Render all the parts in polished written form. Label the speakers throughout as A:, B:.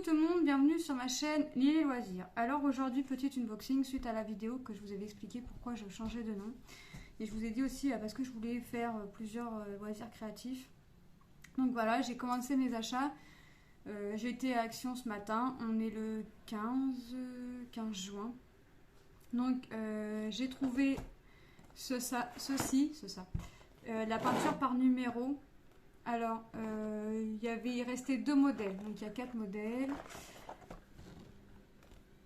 A: tout le monde, bienvenue sur ma chaîne Lily Loisirs. Alors aujourd'hui, petit unboxing suite à la vidéo que je vous avais expliqué pourquoi je changeais de nom. Et je vous ai dit aussi parce que je voulais faire plusieurs loisirs créatifs. Donc voilà, j'ai commencé mes achats. J'ai été à Action ce matin, on est le 15 juin. Donc j'ai trouvé la peinture par numéro. Alors, il restait deux modèles, donc il y a 4 modèles.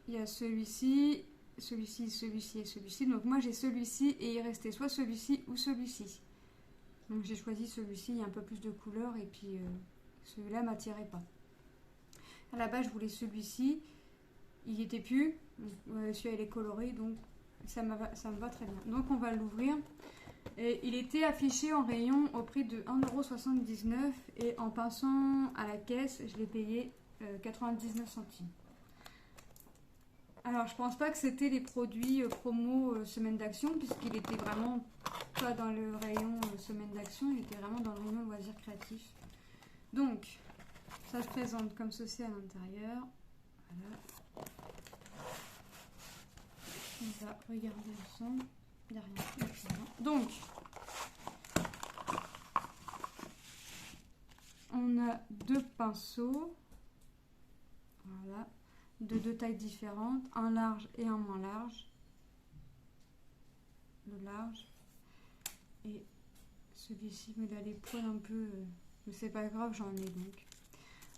A: Il y a celui-ci, celui-ci, celui-ci et celui-ci. Donc moi j'ai celui-ci et il restait soit celui-ci ou celui-ci. Donc j'ai choisi celui-ci, il y a un peu plus de couleurs et puis celui-là m'attirait pas. À la base je voulais celui-ci, il n'y était plus. Celui-là il est coloré donc ça me va très bien. Donc on va l'ouvrir. Et il était affiché en rayon au prix de 1,79 € et en passant à la caisse, je l'ai payé 99 centimes. Alors je pense pas que c'était les produits promo semaine d'action puisqu'il était vraiment pas dans le rayon semaine d'action, il était vraiment dans le rayon loisirs créatifs. Donc ça se présente comme ceci à l'intérieur. Voilà. On va regarder ensemble. Il n'y a rien. Donc, on a deux pinceaux, voilà, de deux tailles différentes, un large et un moins large. Le large et celui-ci, mais là les poils un peu, mais c'est pas grave, j'en ai donc.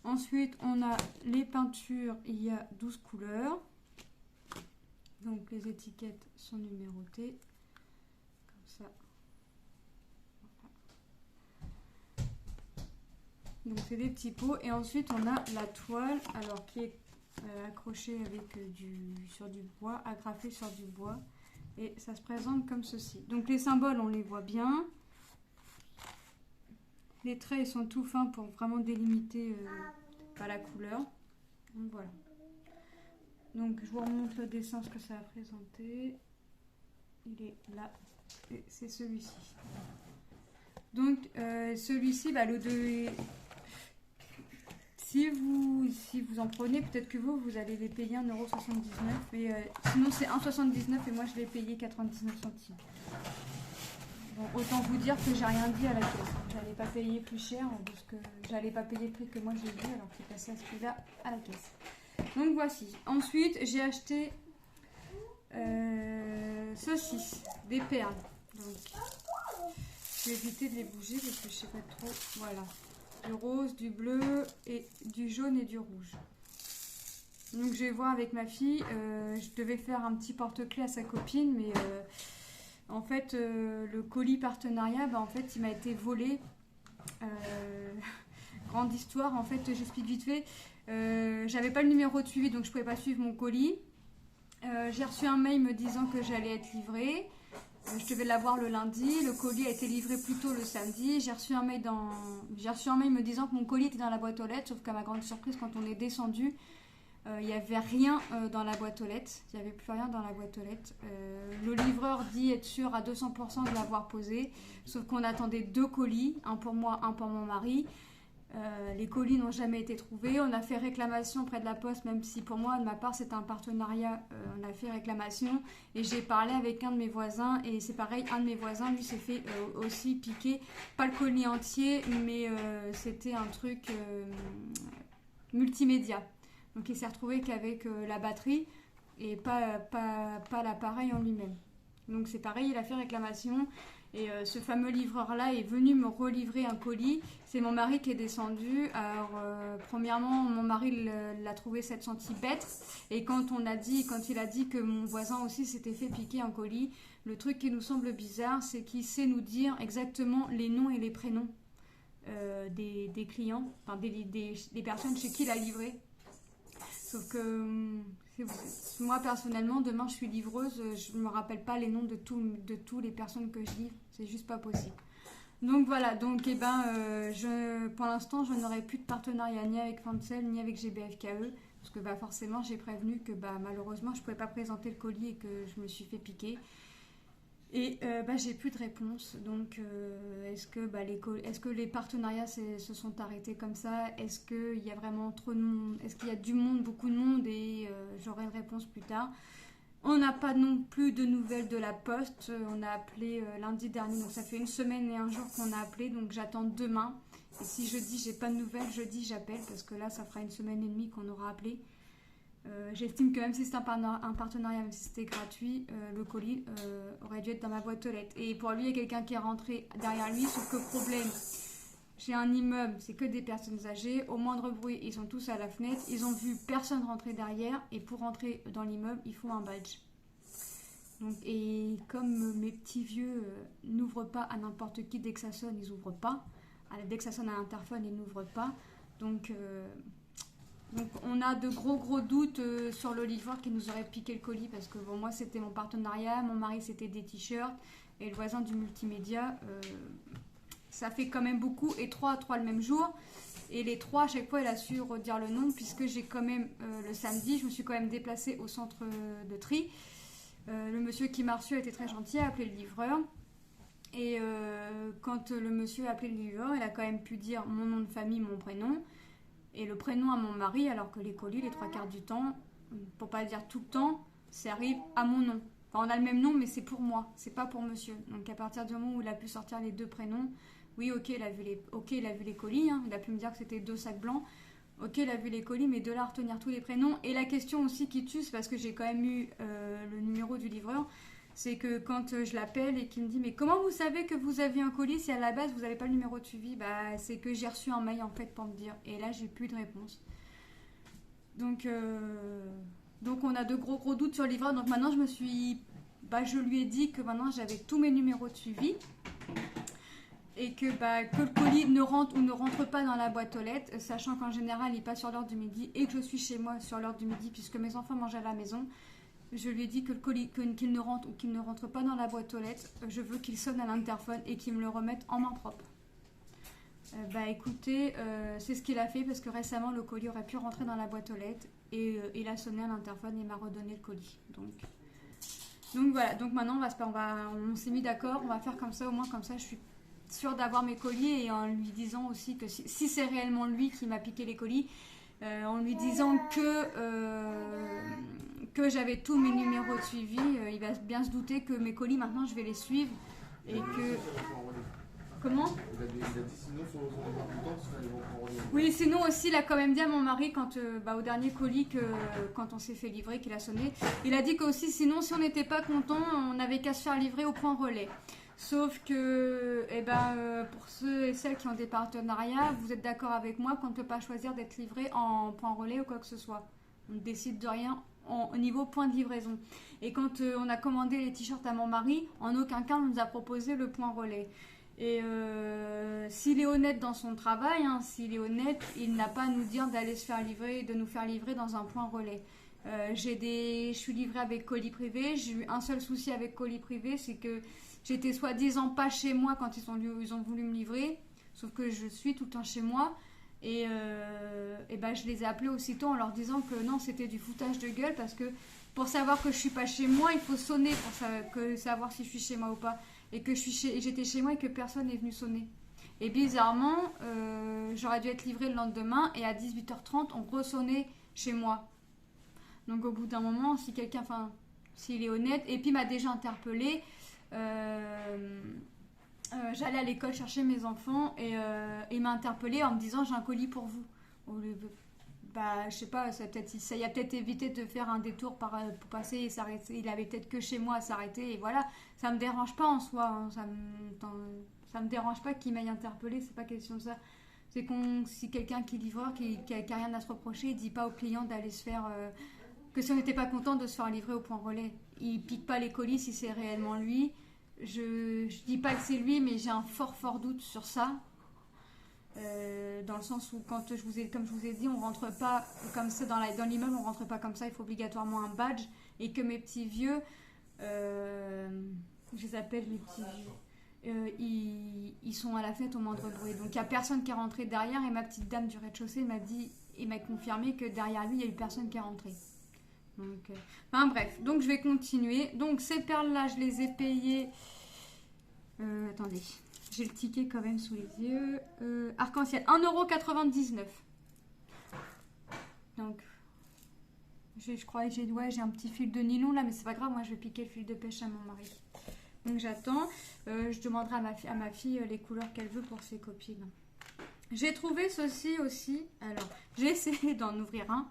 A: Ensuite, on a les peintures, il y a 12 couleurs. Donc les étiquettes sont numérotées. Ça. Donc c'est des petits pots et ensuite on a la toile alors qui est accrochée avec sur du bois, agrafée sur du bois et ça se présente comme ceci. Donc les symboles on les voit bien, les traits ils sont tout fins pour vraiment délimiter la couleur. Donc voilà. Donc je vous remontre le dessin ce que ça a présenté. Il est là. Et c'est celui-ci. Donc celui-ci, si vous en prenez, peut-être que vous allez les payer 1,79 €. Sinon c'est 1,79 € et moi je l'ai payé 99 centimes. Bon, autant vous dire que j'ai rien dit à la caisse. J'allais pas payer plus cher parce que j'allais pas payer le prix que moi j'ai vu alors que c'est passé à ce prix-là à la caisse. Donc voici. Ensuite j'ai acheté ceci, des perles. Donc, je vais éviter de les bouger parce que je sais pas trop. Voilà, du rose, du bleu et du jaune et du rouge. Donc je vais voir avec ma fille. Je devais faire un petit porte-clés à sa copine, mais en fait le colis partenariat, en fait il m'a été volé. Grande histoire. En fait, j'explique vite fait. J'avais pas le numéro de suivi, donc je pouvais pas suivre mon colis. J'ai reçu un mail me disant que j'allais être livrée. Je devais l'avoir le lundi. Le colis a été livré plus tôt le samedi. J'ai reçu un mail me disant que mon colis était dans la boîte aux lettres. Sauf qu'à ma grande surprise, quand on est descendu, il n'y avait rien dans la boîte aux lettres. Il n'y avait plus rien dans la boîte aux lettres. Le livreur dit être sûr à 200% de l'avoir posé. Sauf qu'on attendait 2 colis, un pour moi, un pour mon mari. Les colis n'ont jamais été trouvés. On a fait réclamation auprès de la poste, même si pour moi, de ma part, c'était un partenariat. On a fait réclamation et j'ai parlé avec un de mes voisins et c'est pareil, un de mes voisins, lui, s'est fait aussi piquer. Pas le colis entier, mais c'était un truc multimédia. Donc il s'est retrouvé qu'avec la batterie et pas l'appareil en lui-même. Donc c'est pareil, il a fait réclamation. Et ce fameux livreur-là est venu me relivrer un colis. C'est mon mari qui est descendu. Alors, premièrement, mon mari l'a trouvé cette sentie bête. Et quand il a dit que mon voisin aussi s'était fait piquer un colis, le truc qui nous semble bizarre, c'est qu'il sait nous dire exactement les noms et les prénoms des clients, enfin des personnes chez qui il a livré. Sauf que moi personnellement, demain je suis livreuse, je ne me rappelle pas les noms de tous les personnes que je livre, c'est juste pas possible. Donc voilà, donc pour l'instant je n'aurai plus de partenariat ni avec Fancel ni avec GBFKE, parce que forcément j'ai prévenu que malheureusement je ne pouvais pas présenter le colis et que je me suis fait piquer. Et j'ai plus de réponse. Donc, est-ce que les partenariats se sont arrêtés comme ça? Est-ce qu'il y a vraiment trop de monde? Est-ce qu'il y a du monde, beaucoup de monde? Et j'aurai une réponse plus tard. On n'a pas non plus de nouvelles de la poste. On a appelé lundi dernier, donc ça fait une semaine et un jour qu'on a appelé. Donc j'attends demain. Et si jeudi j'ai pas de nouvelles, jeudi j'appelle parce que là ça fera une semaine et demie qu'on aura appelé. J'estime que même si c'est un partenariat, même si c'était gratuit, le colis aurait dû être dans ma boîte aux lettres. Et pour lui, il y a quelqu'un qui est rentré derrière lui, sauf que problème, j'ai un immeuble, c'est que des personnes âgées, au moindre bruit, ils sont tous à la fenêtre, ils ont vu personne rentrer derrière, et pour rentrer dans l'immeuble, il faut un badge. Donc, et comme mes petits vieux n'ouvrent pas à n'importe qui, dès que ça sonne, ils n'ouvrent pas. Dès que ça sonne à l'interphone, ils n'ouvrent pas. Donc on a de gros doutes sur le livreur qui nous aurait piqué le colis parce que bon, moi c'était mon partenariat, mon mari c'était des t-shirts et le voisin du multimédia, ça fait quand même beaucoup et trois le même jour. Et les trois, à chaque fois, elle a su redire le nom puisque j'ai quand même, le samedi, je me suis quand même déplacée au centre de tri. Le monsieur qui m'a reçu a été très gentil, a appelé le livreur. Et quand le monsieur a appelé le livreur, il a quand même pu dire mon nom de famille, mon prénom. Et le prénom à mon mari, alors que les colis, les 3/4 du temps, pour pas dire tout le temps, ça arrive à mon nom. Enfin, on a le même nom, mais c'est pour moi, c'est pas pour monsieur. Donc à partir du moment où il a pu sortir les deux prénoms, oui, ok, il a vu les colis, hein, il a pu me dire que c'était 2 sacs blancs. Ok, il a vu les colis, mais de là à retenir tous les prénoms. Et la question aussi qui tue, c'est parce que j'ai quand même eu le numéro du livreur, c'est que quand je l'appelle et qu'il me dit mais comment vous savez que vous avez un colis si à la base vous n'avez pas le numéro de suivi, c'est que j'ai reçu un mail en fait pour me dire, et là j'ai plus de réponse. Donc on a de gros doutes sur le livreur. Donc maintenant je lui ai dit que maintenant j'avais tous mes numéros de suivi et que le colis ne rentre ou ne rentre pas dans la boîte aux lettres, sachant qu'en général il passe sur l'heure du midi et que je suis chez moi sur l'heure du midi puisque mes enfants mangent à la maison. Je lui ai dit que le colis, qu'il ne rentre ou qu'il ne rentre pas dans la boîte aux lettres, je veux qu'il sonne à l'interphone et qu'il me le remette en main propre. Écoutez, c'est ce qu'il a fait parce que récemment le colis aurait pu rentrer dans la boîte aux lettres et il a sonné à l'interphone et m'a redonné le colis. Donc voilà, donc maintenant on s'est mis d'accord, on va faire comme ça, au moins comme ça je suis sûre d'avoir mes colis et en lui disant aussi que si c'est réellement lui qui m'a piqué les colis, en lui disant que j'avais tous mes numéros de suivi, il va bien se douter que mes colis maintenant je vais les suivre et que... Comment ? Il a dit sinon sur son emploi du temps, ce serait les vont. Oui, sinon aussi il a quand même dit à mon mari quand au dernier colis quand on s'est fait livrer qu'il a sonné, il a dit que aussi sinon si on n'était pas content, on n'avait qu'à se faire livrer au point relais. Sauf que pour ceux et celles qui ont des partenariats, vous êtes d'accord avec moi qu'on ne peut pas choisir d'être livré en point relais ou quoi que ce soit. On ne décide de rien au niveau point de livraison. Et quand on a commandé les t-shirts à mon mari, en aucun cas on nous a proposé le point relais. Et s'il est honnête dans son travail, s'il est honnête, il n'a pas à nous dire d'aller se faire livrer, de nous faire livrer dans un point relais. Je suis livrée avec colis privé. J'ai eu un seul souci avec colis privé, c'est que j'étais soi-disant pas chez moi quand ils ont voulu me livrer, sauf que je suis tout le temps chez moi. Et je les ai appelés aussitôt en leur disant que non, c'était du foutage de gueule parce que pour savoir que je suis pas chez moi, il faut sonner pour savoir si je suis chez moi ou pas. Et que j'étais chez moi et que personne n'est venu sonner. Et bizarrement, j'aurais dû être livrée le lendemain et à 18h30, on ressonnait chez moi. Donc au bout d'un moment, s'il est honnête, et puis il m'a déjà interpellée. J'allais à l'école chercher mes enfants et il m'a interpellée en me disant j'ai un colis pour vous. Je sais pas, ça y a peut-être évité de faire un détour pour passer et s'arrêter. Il avait peut-être que chez moi à s'arrêter et voilà. Ça me dérange pas en soi. Ça me dérange pas qu'il m'aille interpellé, c'est pas question de ça. C'est si quelqu'un qui est livreur, qui a rien à se reprocher, il dit pas au client d'aller se faire. Que si on n'était pas content de se faire livrer au point relais. Il pique pas les colis si c'est réellement lui. Je dis pas que c'est lui, mais j'ai un fort doute sur ça. Dans le sens où comme je vous ai dit, on rentre pas comme ça dans l'immeuble, on rentre pas comme ça, il faut obligatoirement un badge et que mes petits vieux, je les appelle mes petits vieux, ils sont à la fête au moindre bruit. Donc il y a personne qui est rentré derrière et ma petite dame du rez-de-chaussée m'a confirmé que derrière lui il y a eu personne qui est rentré. Donc, enfin bref, donc je vais continuer. Donc ces perles-là, je les ai payées. Attendez, j'ai le ticket quand même sous les yeux. Arc-en-ciel, 1,99 €. Donc, je crois que j'ai un petit fil de nylon là, mais c'est pas grave, moi je vais piquer le fil de pêche à mon mari. Donc j'attends. Je demanderai à ma fille les couleurs qu'elle veut pour ses copines. J'ai trouvé ceci aussi. Alors, j'ai essayé d'en ouvrir un.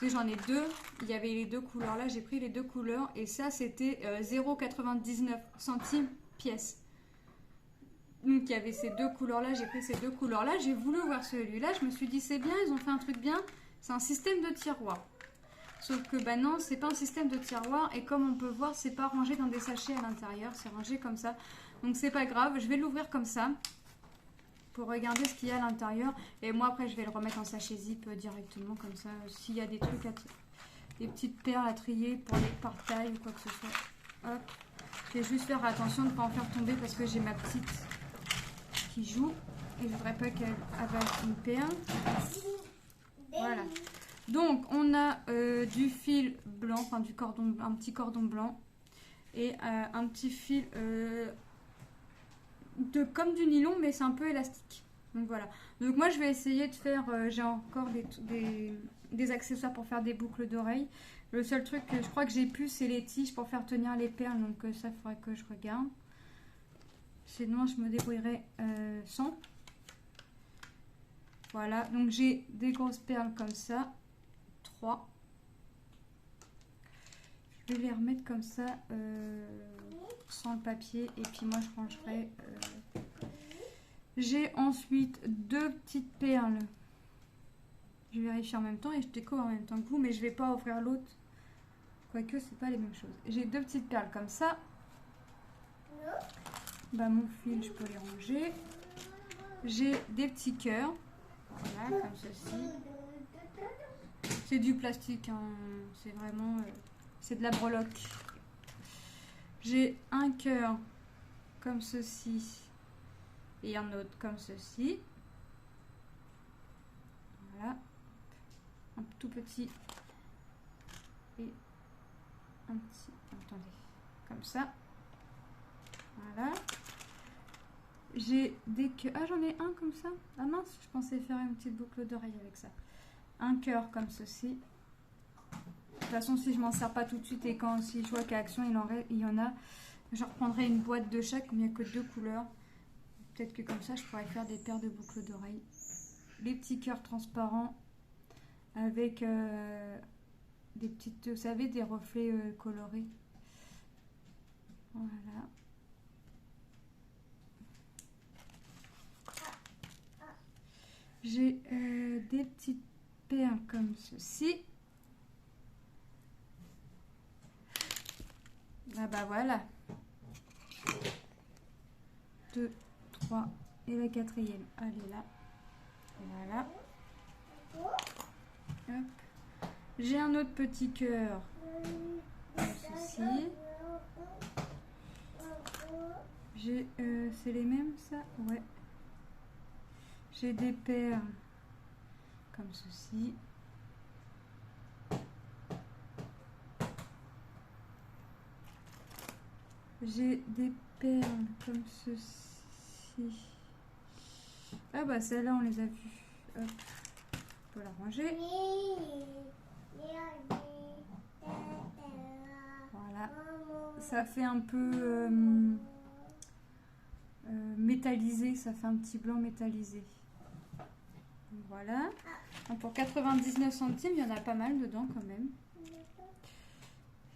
A: J'en ai deux. Il y avait les deux couleurs là. J'ai pris les deux couleurs. Et ça, c'était 0,99 centimes pièce. Donc, il y avait ces deux couleurs là. J'ai pris ces deux couleurs là. J'ai voulu voir celui-là. Je me suis dit, c'est bien. Ils ont fait un truc bien. C'est un système de tiroir. Sauf que, bah non, c'est pas un système de tiroir. Et comme on peut voir, c'est pas rangé dans des sachets à l'intérieur. C'est rangé comme ça. Donc, c'est pas grave. Je vais l'ouvrir comme ça. Pour regarder ce qu'il y a à l'intérieur. Et moi, après, je vais le remettre en sachet zip directement, comme ça. S'il y a des trucs, des petites perles à trier pour les par taille ou quoi que ce soit. Hop. Je vais juste faire attention de ne pas en faire tomber parce que j'ai ma petite qui joue. Et je ne voudrais pas qu'elle avale une perle. Voilà. Donc, on a du fil blanc, enfin du cordon, un petit cordon blanc. Et un petit fil... comme du nylon, mais c'est un peu élastique. Donc voilà. Donc moi je vais essayer de faire, j'ai encore des accessoires pour faire des boucles d'oreilles. Le seul truc que je crois que j'ai plus, c'est les tiges pour faire tenir les perles. Donc ça, il faudrait que je regarde. Sinon je me débrouillerai sans. Voilà, donc j'ai des grosses perles comme ça. 3. Je vais les remettre comme ça. Sans le papier, et puis moi je rangerai. J'ai ensuite deux petites perles. Je vérifie en même temps et je découvre en même temps que vous, mais je vais pas ouvrir l'autre, quoique c'est pas les mêmes choses. J'ai deux petites perles comme ça. Bah mon fil je peux les ranger. J'ai des petits cœurs, voilà, comme ceci. C'est du plastique, hein. C'est vraiment c'est de la breloque. J'ai un cœur comme ceci et un autre comme ceci. Voilà. Un tout petit et un petit... Attendez. Comme ça. Voilà. J'ai des cœurs... Ah, j'en ai un comme ça. Ah mince, je pensais faire une petite boucle d'oreille avec ça. Un cœur comme ceci. De toute façon, si je m'en sers pas tout de suite et quand si je vois qu'à Action il y en a... Je reprendrai une boîte de chaque, mais il n'y a que 2 couleurs. Peut-être que comme ça, je pourrais faire des paires de boucles d'oreilles. Les petits cœurs transparents avec des petites, vous savez, des reflets colorés. Voilà. J'ai des petites perles comme ceci. Ah bah voilà. 2, 3 et la quatrième, elle est là. Voilà. Hop. J'ai un autre petit cœur. Comme ceci. J'ai, c'est les mêmes ça? Ouais. J'ai des perles comme ceci. J'ai des perles comme ceci. Ah bah celles-là on les a vues. Hop. On peut la ranger. Voilà. Ça fait un peu métallisé. Ça fait un petit blanc métallisé. Donc, voilà. Donc, pour 99 centimes, il y en a pas mal dedans quand même.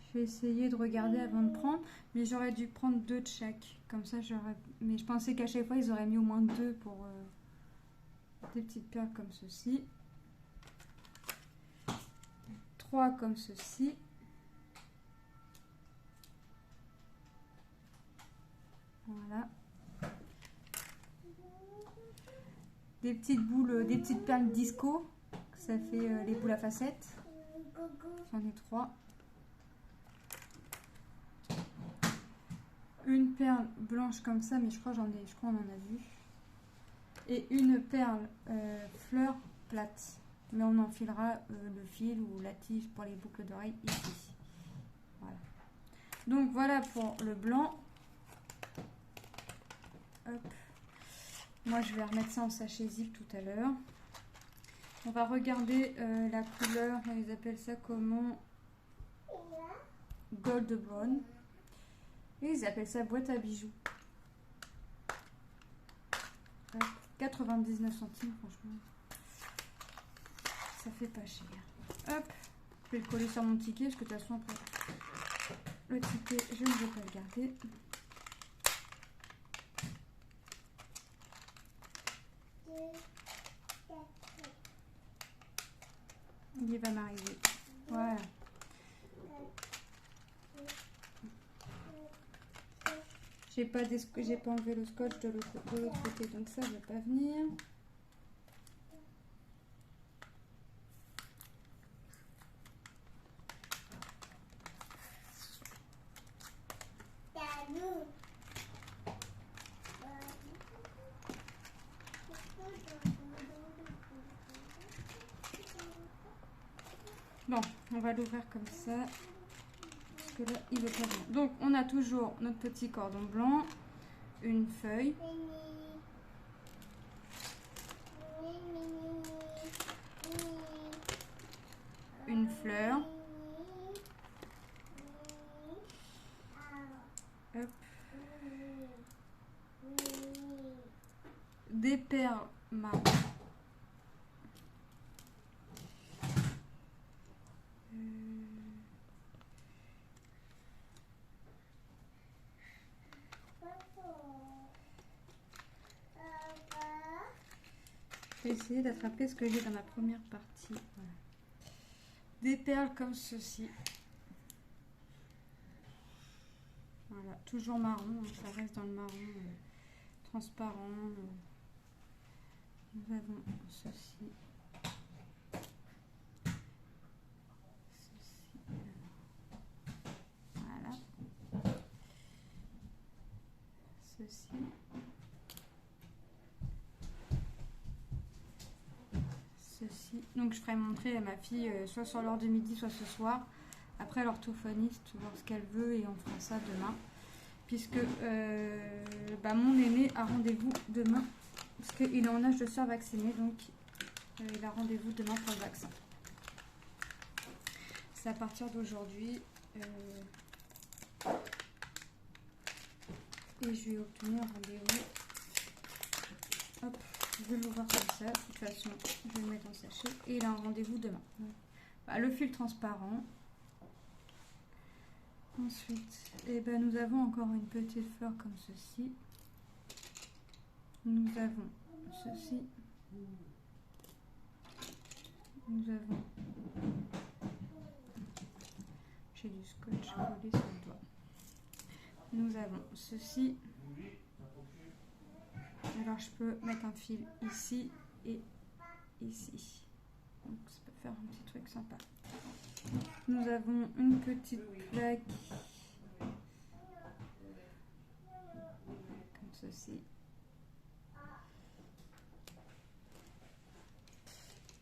A: Je vais essayer de regarder avant de prendre, mais j'aurais dû prendre 2 de chaque. Comme ça, j'aurais. Mais je pensais qu'à chaque fois, ils auraient mis au moins 2 pour des petites perles comme ceci. 3 comme ceci. Voilà. Des petites boules, des petites perles disco. Ça fait les boules à facettes. J'en ai 3. Une perle blanche comme ça, mais je crois qu'on en a vu. Et une perle fleur plate. mais on enfilera le fil ou la tige pour les boucles d'oreilles ici. Voilà. Donc voilà pour le blanc. Hop. Moi je vais remettre ça en sachet zip tout à l'heure. On va regarder la couleur, ils appellent ça comment? Gold Brown. Et ils appellent ça boîte à bijoux. Hop. 99 centimes, franchement. Ça fait pas cher. Hop. Je vais le coller sur mon ticket parce que de toute façon, après, le ticket, je ne vais pas le garder. Il va m'arriver. Voilà. J'ai pas enlevé le scotch de l'autre côté, donc ça ne va pas venir. Bon, on va l'ouvrir comme ça. Parce que là, il veut pas bien. Donc, on a toujours notre petit cordon blanc, une feuille, une fleur, hop, des perles marron. Je vais essayer d'attraper ce que j'ai dans ma première partie. Voilà. Des perles comme ceci. Voilà, toujours marron, ça reste dans le marron transparent. Nous avons ceci. Voilà. Ceci. Ceci. Donc je ferai montrer à ma fille soit sur l'heure de midi, soit ce soir. Après l'orthophoniste, voir ce qu'elle veut et on fera ça demain. Puisque mon aîné a rendez-vous demain. Parce qu'il est en âge de se faire vacciner. Donc il a rendez-vous demain pour le vaccin. C'est à partir d'aujourd'hui. Et je vais obtenir un rendez-vous. Hop, je vais l'ouvrir comme ça. De toute façon, je vais le mettre en sachet. Et il a un rendez-vous demain. Bah, le fil transparent. Ensuite, nous avons encore une petite fleur comme ceci. Nous avons ceci. Nous avons... J'ai du scotch collé sur le doigt. Nous avons ceci. Alors je peux mettre un fil ici et ici. Donc ça peut faire un petit truc sympa. Nous avons une petite plaque comme ceci.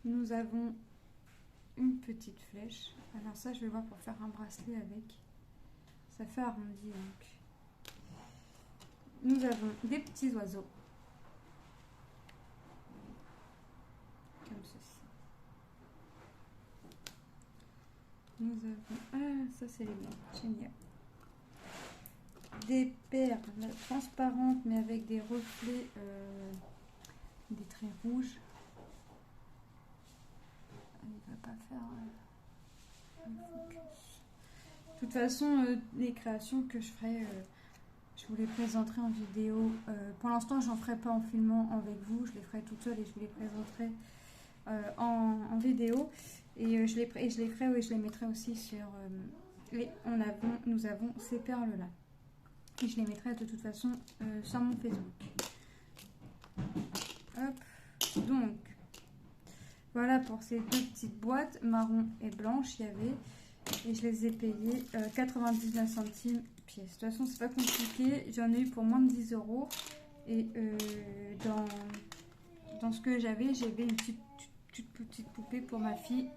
A: Nous avons une petite flèche. Alors ça je vais voir pour faire un bracelet avec. Ça fait arrondi donc. Nous avons des petits oiseaux. Comme ceci. Nous avons... Ah, ça c'est les blancs. Génial. Des perles transparentes mais avec des reflets, des traits rouges. Il ne va pas faire un focus. De toute façon, les créations que je ferai, je vous les présenterai en vidéo. Pour l'instant, j'en ferai pas en filmant avec vous. Je les ferai toute seule et je vous les présenterai en vidéo. Et je les ferai, oui, je les mettrai aussi sur... nous avons ces perles-là. Et je les mettrai de toute façon sur mon Facebook. Hop. Donc, voilà pour ces deux petites boîtes, marron et blanche, il y avait. Et je les ai payées 99 centimes pièce. De toute façon, c'est pas compliqué. J'en ai eu pour moins de 10 €. Et dans ce que j'avais une petite petite poupée pour ma fille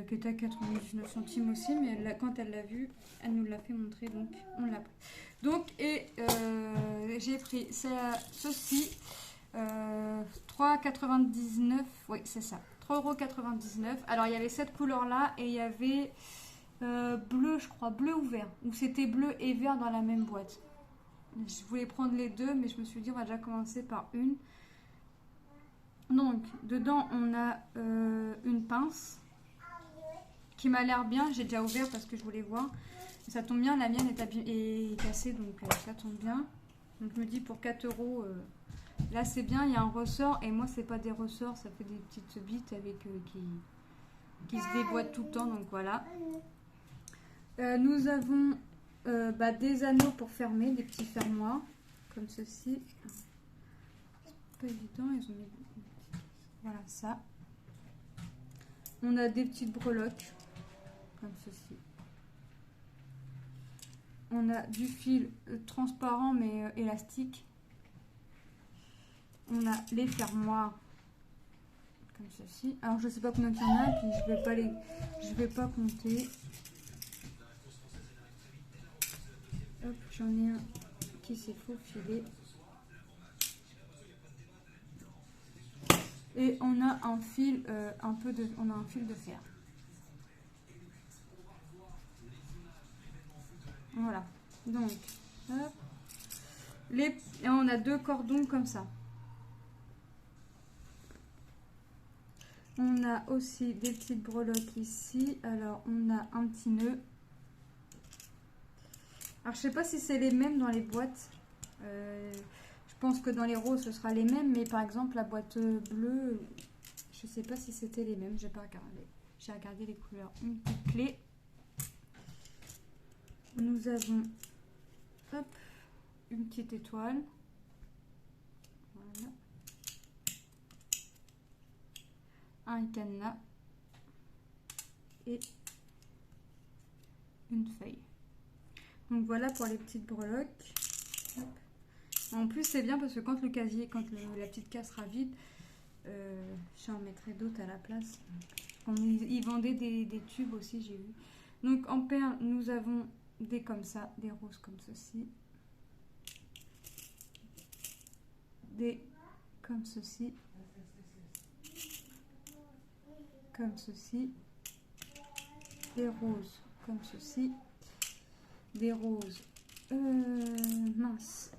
A: qui était à 99 centimes aussi, mais quand elle l'a vue, elle nous l'a fait montrer, donc on l'a pris. Donc, et j'ai pris ceci, 3,99 €, oui c'est ça, 3,99 €. Alors il y avait cette couleur là et il y avait bleu, je crois, bleu ou vert, ou c'était bleu et vert dans la même boîte. Je voulais prendre les deux, mais je me suis dit on va déjà commencer par une. Donc dedans on a une pince qui m'a l'air bien, j'ai déjà ouvert parce que je voulais voir. Ça tombe bien, la mienne est cassée, donc ça tombe bien. Donc je me dis pour 4 €, là c'est bien, il y a un ressort, et moi c'est pas des ressorts, ça fait des petites bites avec qui se déboîtent tout le temps, donc voilà. Nous avons des anneaux pour fermer, des petits fermoirs, comme ceci. C'est pas évident, ils ont mis... Voilà ça. On a des petites breloques, comme ceci. On a du fil transparent mais élastique. On a les fermoirs comme ceci. Alors je sais pas combien il y en a, puis je vais pas compter. Hop, j'en ai un qui s'est faufilé. Et on a un fil on a un fil de fer. Voilà. Donc, hop. Et on a 2 cordons comme ça. On a aussi des petites breloques ici. Alors, on a un petit nœud. Alors, je sais pas si c'est les mêmes dans les boîtes. Je pense que dans les roses, ce sera les mêmes. Mais par exemple, la boîte bleue, je sais pas si c'était les mêmes. J'ai pas regardé. J'ai regardé les couleurs. Une petite clé. Nous avons hop, une petite étoile. Voilà. Un cadenas. Et une feuille. Donc voilà pour les petites breloques. Hop. En plus c'est bien parce que quand la petite case sera vide, j'en mettrai d'autres à la place. Ils vendaient des tubes aussi, j'ai vu. Donc en perles, nous avons des comme ça, des roses comme ceci, des comme ceci, des roses comme ceci, des roses mince,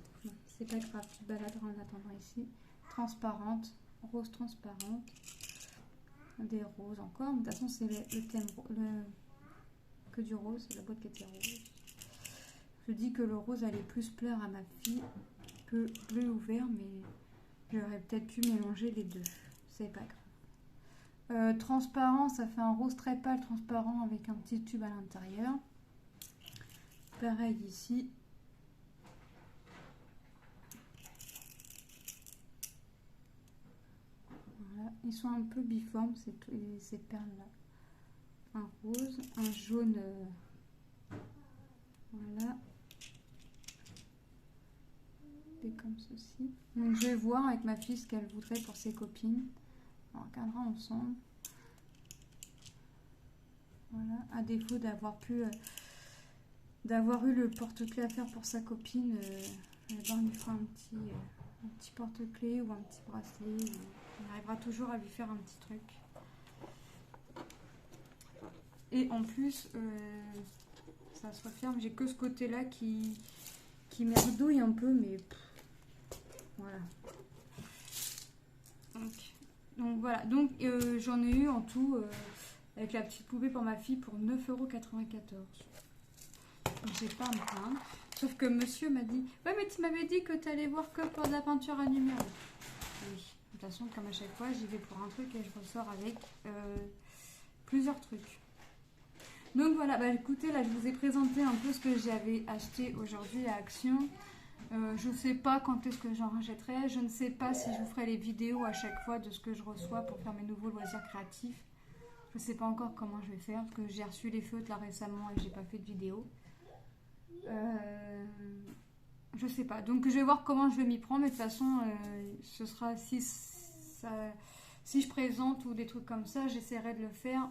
A: c'est pas grave, tu te baladeras en attendant ici, transparente, rose transparente, des roses encore, mais de toute façon c'est le thème que du rose, c'est la boîte qui était rose. Je dis que le rose allait plus plaire à ma fille que bleu ou vert, mais j'aurais peut-être pu mélanger les deux, c'est pas grave. Transparent, ça fait un rose très pâle transparent avec un petit tube à l'intérieur. Pareil ici. Voilà. Ils sont un peu biformes ces perles là. Un rose, un jaune, voilà, et comme ceci. Donc je vais voir avec ma fille ce qu'elle voudrait pour ses copines. On regardera ensemble. Voilà, à défaut d'avoir eu le porte-clés à faire pour sa copine, on lui fera un petit porte-clés ou un petit bracelet. On arrivera toujours à lui faire un petit truc. Et en plus, ça se referme. J'ai que ce côté-là qui merdouille un peu, mais voilà. Donc voilà. Donc j'en ai eu en tout avec la petite poupée pour ma fille pour 9,94 €. J'ai pas à me plaindre. Sauf que monsieur m'a dit, ouais mais tu m'avais dit que tu allais voir que pour de la peinture à numéro. Oui. De toute façon, comme à chaque fois, j'y vais pour un truc et je ressors avec plusieurs trucs. Donc voilà, bah écoutez, là je vous ai présenté un peu ce que j'avais acheté aujourd'hui à Action. Je ne sais pas quand est-ce que j'en rachèterai. Je ne sais pas si je vous ferai les vidéos à chaque fois de ce que je reçois pour faire mes nouveaux loisirs créatifs. Je ne sais pas encore comment je vais faire parce que j'ai reçu les feutres là récemment et j'ai pas fait de vidéo. Je sais pas. Donc je vais voir comment je vais m'y prendre. Mais de toute façon, ce sera si Si je présente ou des trucs comme ça, j'essaierai de le faire.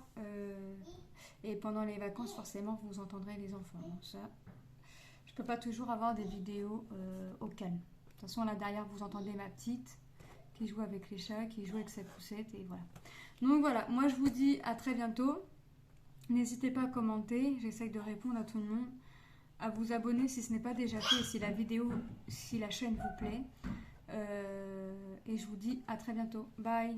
A: Et pendant les vacances, forcément, vous entendrez les enfants. Donc ça, je peux pas toujours avoir des vidéos au calme. De toute façon, là derrière, vous entendez ma petite qui joue avec les chats, qui joue avec sa poussette, et voilà. Donc voilà, moi je vous dis à très bientôt. N'hésitez pas à commenter, j'essaye de répondre à tout le monde. À vous abonner si ce n'est pas déjà fait, et si la chaîne vous plaît. Et je vous dis à très bientôt. Bye!